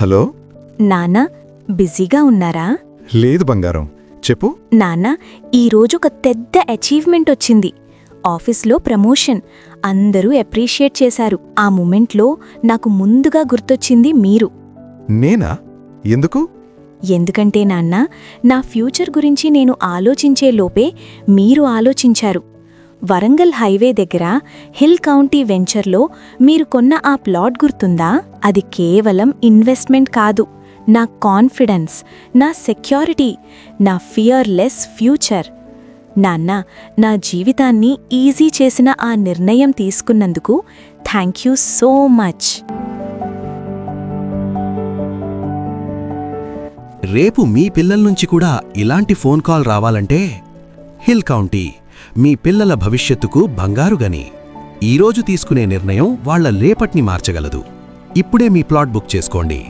Hello. నాన్నా, బిజీగా ఉన్నారా? లేదు బంగారం, చెప్పు. నాన్నా, ఈరోజు ఒక పెద్ద అచీవ్మెంట్ వచ్చింది. ఆఫీస్లో ప్రమోషన్. అందరూ అప్రిషియేట్ చేశారు. ఆ మూమెంట్లో నాకు ముందుగా గుర్తొచ్చింది మీరు. నేనా? ఎందుకు? ఎందుకంటే నాన్నా, నా ఫ్యూచర్ గురించి నేను ఆలోచించే లోపే మీరు ఆలోచించారు. వరంగల్ హైవే దగ్గర హిల్ కౌంటీ వెంచర్లో మీరు కొన్న ఆ ప్లాట్ గుర్తుందా? అది కేవలం ఇన్వెస్ట్మెంట్ కాదు, నా కాన్ఫిడెన్స్, నా సెక్యూరిటీ, నా ఫియర్లెస్ ఫ్యూచర్. నాన్నా, నా జీవితాన్ని ఈజీ చేసిన ఆ నిర్ణయం తీసుకున్నందుకు థ్యాంక్ యూ సో మచ్. రేపు మీ పిల్లల నుంచి కూడా ఇలాంటి ఫోన్ కాల్ రావాలంటే హిల్ కౌంటీ మీ పిల్లల భవిష్యత్తుకు బంగారుగని. ఈరోజు తీసుకునే నిర్ణయం వాళ్ల రేపటిని మార్చగలదు. ఇప్పుడే మీ ప్లాట్ బుక్ చేసుకోండి.